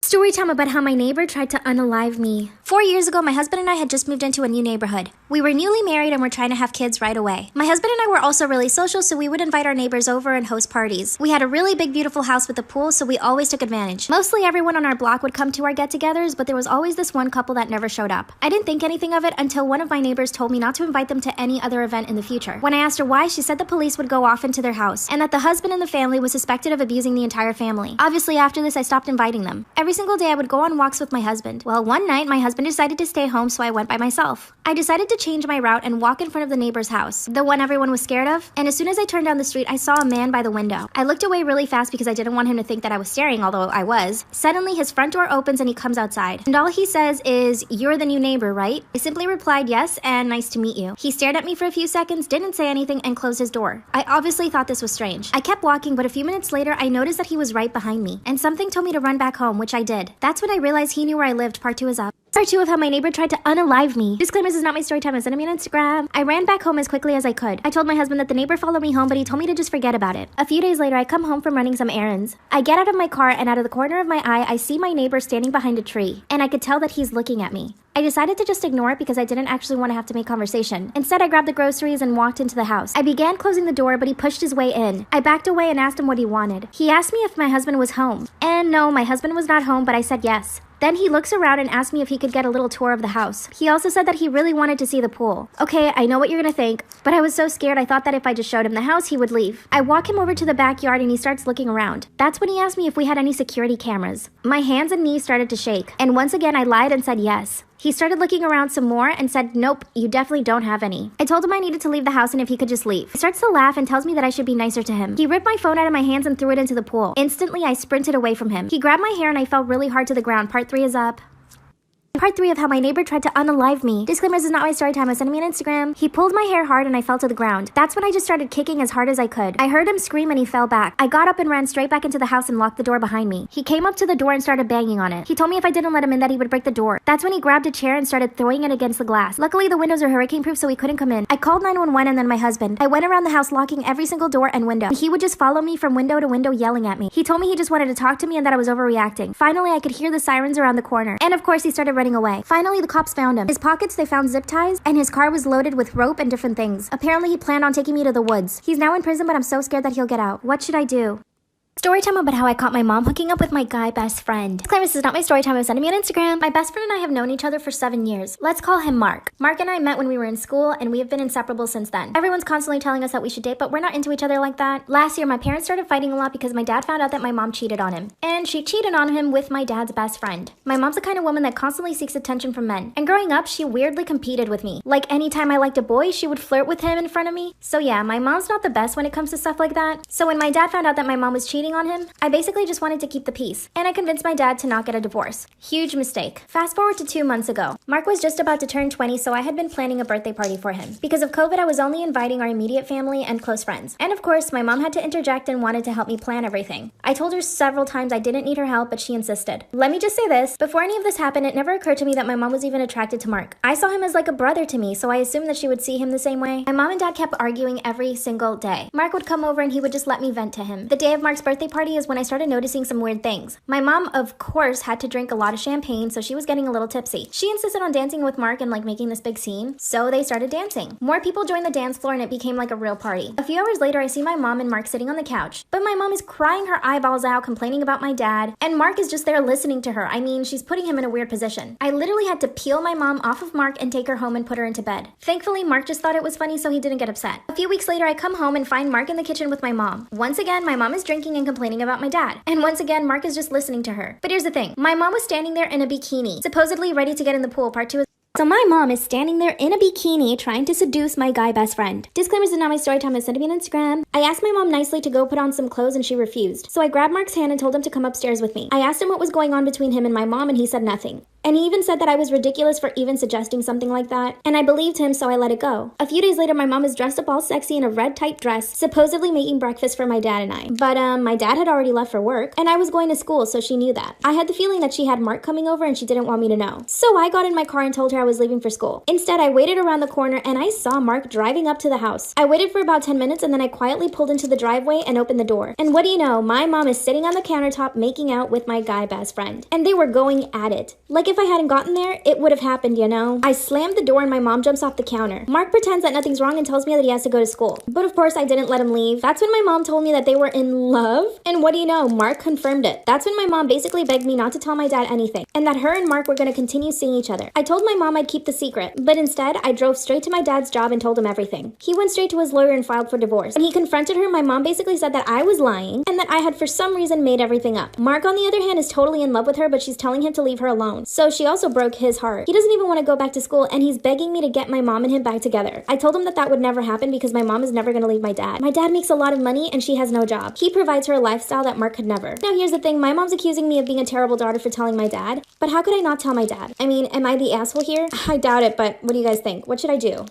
Story time about how my neighbor tried to unalive me. 4 years ago, my husband and I had just moved into a new neighborhood. We were newly married and were trying to have kids right away. My husband and I were also really social, so we would invite our neighbors over and host parties. We had a really big, beautiful house with a pool, so we always took advantage. Mostly everyone on our block would come to our get-togethers, but there was always this one couple that never showed up. I didn't think anything of it until one of my neighbors told me not to invite them to any other event in the future. When I asked her why, she said the police would go off into their house, and that the husband and the family was suspected of abusing the entire family. Obviously, after this, I stopped inviting them. Every single day, I would go on walks with my husband. Well, one night, my husband decided to stay home, so I went by myself. I decided to change my route and walk in front of the neighbor's house, the one everyone was scared of, and as soon as I turned down the street, I saw a man by the window. I looked away really fast because I didn't want him to think that I was staring, although I was. Suddenly, his front door opens and he comes outside. And all he says is, "You're the new neighbor, right?" I simply replied, "Yes, and nice to meet you." He stared at me for a few seconds, didn't say anything, and closed his door. I obviously thought this was strange. I kept walking, but a few minutes later, I noticed that he was right behind me, and something told me to run back home, which I did. That's when I realized he knew where I lived. Part 2 is up. Part 2 of how my neighbor tried to unalive me. Disclaimer, this is not my story time. Send me on Instagram. I ran back home as quickly as I could. I told my husband that the neighbor followed me home, but he told me to just forget about it. A few days later, I come home from running some errands. I get out of my car, and out of the corner of my eye, I see my neighbor standing behind a tree, and I could tell that he's looking at me. I decided to just ignore it because I didn't actually want to have to make conversation. Instead, I grabbed the groceries and walked into the house. I began closing the door, but he pushed his way in. I backed away and asked him what he wanted. He asked me if my husband was home. And no, my husband was not home, but I said yes. Then he looks around and asked me if he could get a little tour of the house. He also said that he really wanted to see the pool. Okay, I know what you're gonna think, but I was so scared I thought that if I just showed him the house, he would leave. I walk him over to the backyard and he starts looking around. That's when he asked me if we had any security cameras. My hands and knees started to shake, and once again I lied and said yes. He started looking around some more and said, "Nope, you definitely don't have any." I told him I needed to leave the house and if he could just leave. He starts to laugh and tells me that I should be nicer to him. He ripped my phone out of my hands and threw it into the pool. Instantly, I sprinted away from him. He grabbed my hair and I fell really hard to the ground. Part 3 is up. Part 3 of how my neighbor tried to unalive me. Disclaimer, this is not my story time. Send me on Instagram. He pulled my hair hard and I fell to the ground. That's when I just started kicking as hard as I could. I heard him scream and he fell back. I got up and ran straight back into the house and locked the door behind me. He came up to the door and started banging on it. He told me if I didn't let him in that he would break the door. That's when he grabbed a chair and started throwing it against the glass. Luckily, the windows are hurricane proof so he couldn't come in. I called 911 and then my husband. I went around the house locking every single door and window. He would just follow me from window to window yelling at me. He told me he just wanted to talk to me and that I was overreacting. Finally, I could hear the sirens around the corner. And of course, he started running away. Finally, the cops found him. His pockets, they found zip ties, and his car was loaded with rope and different things. Apparently, he planned on taking me to the woods. He's now in prison, but I'm so scared that he'll get out. What should I do? Story time about how I caught my mom hooking up with my guy best friend. Disclaimer, this is not my story time. Send me on Instagram. My best friend and I have known each other for 7 years. Let's call him Mark. Mark and I met when we were in school, and we have been inseparable since then. Everyone's constantly telling us that we should date, but we're not into each other like that. Last year, my parents started fighting a lot because my dad found out that my mom cheated on him. And she cheated on him with my dad's best friend. My mom's the kind of woman that constantly seeks attention from men. And growing up, she weirdly competed with me. Like anytime I liked a boy, she would flirt with him in front of me. So yeah, my mom's not the best when it comes to stuff like that. So when my dad found out that my mom was cheating on him, I basically just wanted to keep the peace, and I convinced my dad to not get a divorce. Huge mistake. Fast forward to 2 months ago. Mark was just about to turn 20, so I had been planning a birthday party for him. Because of COVID, I was only inviting our immediate family and close friends. And of course, my mom had to interject and wanted to help me plan everything. I told her several times I didn't need her help, but she insisted. Let me just say this, before any of this happened, it never occurred to me that my mom was even attracted to Mark. I saw him as like a brother to me, so I assumed that she would see him the same way. My mom and dad kept arguing every single day. Mark would come over and he would just let me vent to him. The day of Mark's birthday party is when I started noticing some weird things. My mom, of course, had to drink a lot of champagne, so she was getting a little tipsy. She insisted on dancing with Mark and like making this big scene, so they started dancing. More people joined the dance floor and it became like a real party. A few hours later, I see my mom and Mark sitting on the couch, but my mom is crying her eyeballs out, complaining about my dad, and Mark is just there listening to her. I mean, she's putting him in a weird position. I literally had to peel my mom off of Mark and take her home and put her into bed. Thankfully, Mark just thought it was funny, so he didn't get upset. A few weeks later, I come home and find Mark in the kitchen with my mom. Once again, my mom is drinking and complaining about my dad. And once again, Mark is just listening to her. But here's the thing. My mom was standing there in a bikini, supposedly ready to get in the pool. Part 2 is... So my mom is standing there in a bikini trying to seduce my guy best friend. Disclaimers is not my story time. Send me on Instagram. I asked my mom nicely to go put on some clothes and she refused. So I grabbed Mark's hand and told him to come upstairs with me. I asked him what was going on between him and my mom and he said nothing. And he even said that I was ridiculous for even suggesting something like that. And I believed him, so I let it go. A few days later, my mom was dressed up all sexy in a red tight dress, supposedly making breakfast for my dad and I. But my dad had already left for work, and I was going to school, so she knew that. I had the feeling that she had Mark coming over and she didn't want me to know. So I got in my car and told her I was leaving for school. Instead, I waited around the corner and I saw Mark driving up to the house. I waited for about 10 minutes and then I quietly pulled into the driveway and opened the door. And what do you know, my mom is sitting on the countertop making out with my guy best friend. And they were going at it. Like if I hadn't gotten there, it would have happened, you know? I slammed the door and my mom jumps off the counter. Mark pretends that nothing's wrong and tells me that he has to go to school. But of course, I didn't let him leave. That's when my mom told me that they were in love. And what do you know, Mark confirmed it. That's when my mom basically begged me not to tell my dad anything, and that her and Mark were going to continue seeing each other. I told my mom I'd keep the secret, but instead, I drove straight to my dad's job and told him everything. He went straight to his lawyer and filed for divorce. When he confronted her, my mom basically said that I was lying and that I had for some reason made everything up. Mark, on the other hand, is totally in love with her, but she's telling him to leave her alone. So she also broke his heart. He doesn't even want to go back to school, and he's begging me to get my mom and him back together. I told him that that would never happen because my mom is never going to leave my dad. My dad makes a lot of money and she has no job. He provides her a lifestyle that Mark could never. Now here's the thing, my mom's accusing me of being a terrible daughter for telling my dad, but how could I not tell my dad? I mean, am I the asshole here? I doubt it, but what do you guys think? What should I do?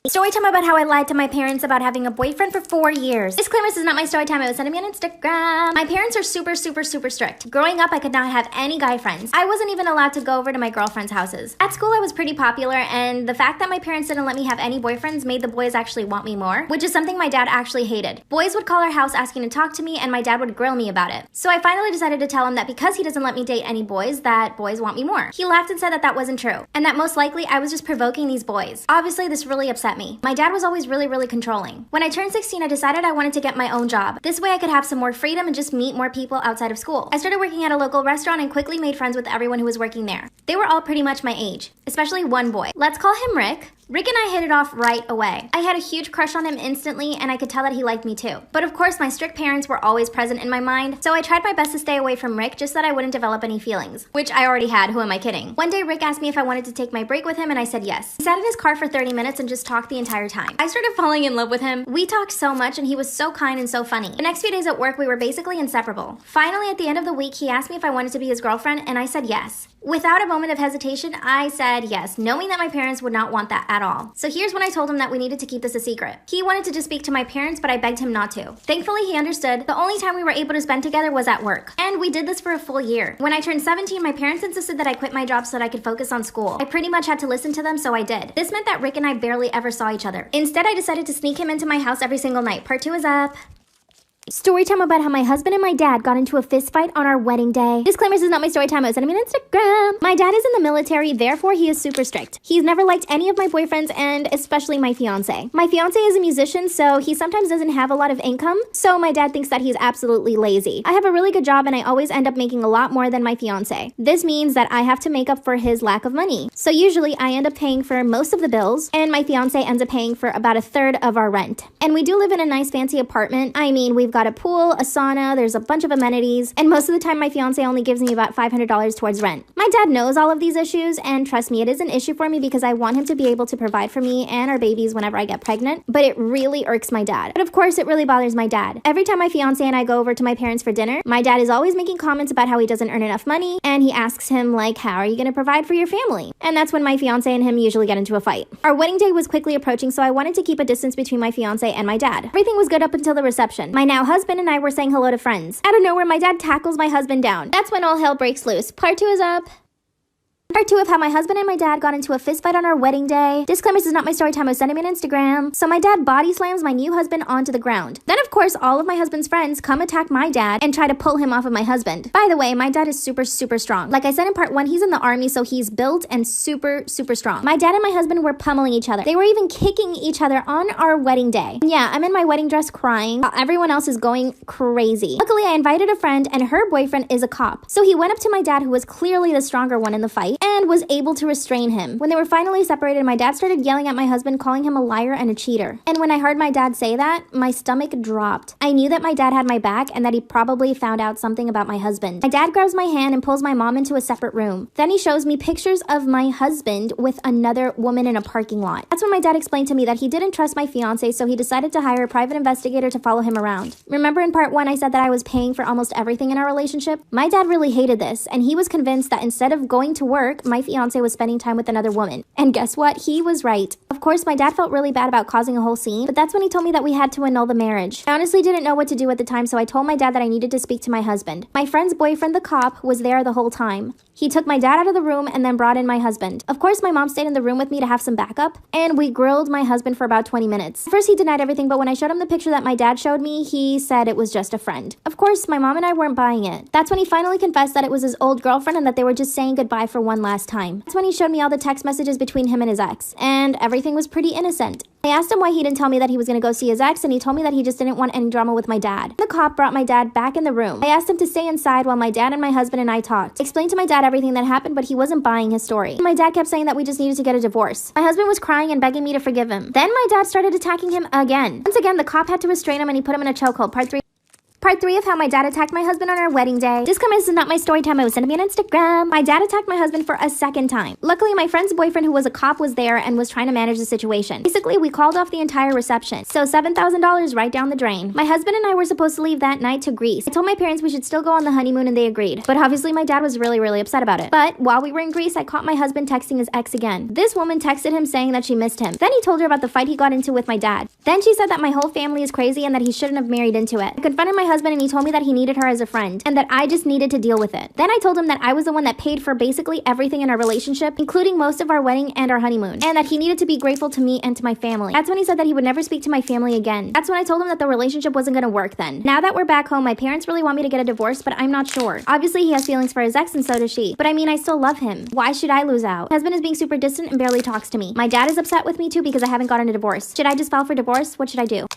Story time about how I lied to my parents about having a boyfriend for 4 years. Disclaimer, this is not my story time. It was sent to me on Instagram. My parents are super strict. Growing up, I could not have any guy friends. I wasn't even allowed to go over to my girlfriends' houses. At school, I was pretty popular, and the fact that my parents didn't let me have any boyfriends made the boys actually want me more, which is something my dad actually hated. Boys would call our house asking to talk to me, and my dad would grill me about it. So I finally decided to tell him that because he doesn't let me date any boys, that boys want me more. He laughed and said that that wasn't true, and that most likely I was just provoking these boys. Obviously, this really upset me. My dad was always really controlling. When I turned 16, I decided I wanted to get my own job. This way I could have some more freedom and just meet more people outside of school. I started working at a local restaurant and quickly made friends with everyone who was working there. They were all pretty much my age, especially one boy. Let's call him Rick. Rick and I hit it off right away. I had a huge crush on him instantly, and I could tell that he liked me too. But of course, my strict parents were always present in my mind, so I tried my best to stay away from Rick just so that I wouldn't develop any feelings, which I already had, who am I kidding? One day, Rick asked me if I wanted to take my break with him, and I said yes. He sat in his car for 30 minutes and just talked the entire time. I started falling in love with him. We talked so much, and he was so kind and so funny. The next few days at work, we were basically inseparable. Finally, at the end of the week, he asked me if I wanted to be his girlfriend, and I said yes. Without a moment of hesitation, I said yes, knowing that my parents would not want that at all. So here's when I told him that we needed to keep this a secret. He wanted to just speak to my parents, but I begged him not to. Thankfully, he understood. The only time we were able to spend together was at work. And we did this for a full year. When I turned 17, my parents insisted that I quit my job so that I could focus on school. I pretty much had to listen to them, so I did. This meant that Rick and I barely ever saw each other. Instead, I decided to sneak him into my house every single night. Part 2 is up. Story time about how my husband and my dad got into a fist fight on our wedding day. Disclaimer, this is not my story time. I was sending me on Instagram. My dad is in the military, therefore he is super strict. He's never liked any of my boyfriends, and especially my fiance. My fiance is a musician, so he sometimes doesn't have a lot of income, so my dad thinks that he's absolutely lazy. I have a really good job, and I always end up making a lot more than my fiance. This means that I have to make up for his lack of money. So usually I end up paying for most of the bills, and my fiance ends up paying for about a third of our rent. And we do live in a nice fancy apartment. I mean, we've got a pool, a sauna, there's a bunch of amenities, and most of the time my fiance only gives me about $500 towards rent. My dad knows all of these issues, and trust me, it is an issue for me because I want him to be able to provide for me and our babies whenever I get pregnant, but it really irks my dad. But of course, it really bothers my dad. Every time my fiance and I go over to my parents for dinner, my dad is always making comments about how he doesn't earn enough money, and he asks him, like, how are you going to provide for your family? And that's when my fiance and him usually get into a fight. Our wedding day was quickly approaching, so I wanted to keep a distance between my fiance and my dad. Everything was good up until the reception. My now husband and I were saying hello to friends. Out of nowhere, my dad tackles my husband down. That's when all hell breaks loose. Part 2 is up. Part 2 of how my husband and my dad got into a fist fight on our wedding day. Disclaimer, this is not my story time. I was sending me on Instagram. So my dad body slams my new husband onto the ground. Then, of course, all of my husband's friends come attack my dad and try to pull him off of my husband. By the way, my dad is super strong. Like I said in part 1, he's in the army, so he's built and super strong. My dad and my husband were pummeling each other. They were even kicking each other on our wedding day. And yeah, I'm in my wedding dress crying while everyone else is going crazy. Luckily, I invited a friend and her boyfriend is a cop. So he went up to my dad, who was clearly the stronger one in the fight, and was able to restrain him. When they were finally separated, my dad started yelling at my husband, calling him a liar and a cheater. And when I heard my dad say that, my stomach dropped. I knew that my dad had my back and that he probably found out something about my husband. My dad grabs my hand and pulls my mom into a separate room. Then he shows me pictures of my husband with another woman in a parking lot. That's when my dad explained to me that he didn't trust my fiance, so he decided to hire a private investigator to follow him around. Remember in part 1 I said that I was paying for almost everything in our relationship? My dad really hated this, and he was convinced that instead of going to work, my fiance was spending time with another woman. And guess what? He was right. Of course, my dad felt really bad about causing a whole scene, but that's when he told me that we had to annul the marriage. I honestly didn't know what to do at the time, so I told my dad that I needed to speak to my husband. My friend's boyfriend, the cop, was there the whole time. He took my dad out of the room and then brought in my husband. Of course, my mom stayed in the room with me to have some backup, and we grilled my husband for about 20 minutes. First, he denied everything, but when I showed him the picture that my dad showed me, he said it was just a friend. Of course, my mom and I weren't buying it. That's when he finally confessed that it was his old girlfriend and that they were just saying goodbye for one last time. That's when he showed me all the text messages between him and his ex, and everything was pretty innocent. I asked him why he didn't tell me that he was going to go see his ex, and he told me that he just didn't want any drama with my dad. The cop brought my dad back in the room. I asked him to stay inside while my dad and my husband and I talked. I explained to my dad everything that happened, but he wasn't buying his story. My dad kept saying that we just needed to get a divorce. My husband was crying and begging me to forgive him. Then my dad started attacking him again. Once again, the cop had to restrain him and he put him in a chokehold. Part 3 of how my dad attacked my husband on our wedding day. Disclaimer, this is not my story time. It was sent to me on Instagram. My dad attacked my husband for a second time. Luckily, my friend's boyfriend, who was a cop, was there and was trying to manage the situation. Basically, we called off the entire reception. So $7,000 right down the drain. My husband and I were supposed to leave that night to Greece. I told my parents we should still go on the honeymoon and they agreed. But obviously, my dad was really upset about it. But while we were in Greece, I caught my husband texting his ex again. This woman texted him saying that she missed him. Then he told her about the fight he got into with my dad. Then she said that my whole family is crazy and that he shouldn't have married into it. I confronted my husband and he told me that he needed her as a friend and that I just needed to deal with it. Then I told him that I was the one that paid for basically everything in our relationship, including most of our wedding and our honeymoon, and that he needed to be grateful to me and to my family. That's when he said that he would never speak to my family again. That's when I told him that the relationship wasn't going to work then. Now that we're back home, my parents really want me to get a divorce, but I'm not sure. Obviously, he has feelings for his ex and so does she. But I mean, I still love him. Why should I lose out? My husband is being super distant and barely talks to me. My dad is upset with me too because I haven't gotten a divorce. Should I just file for divorce? What should I do?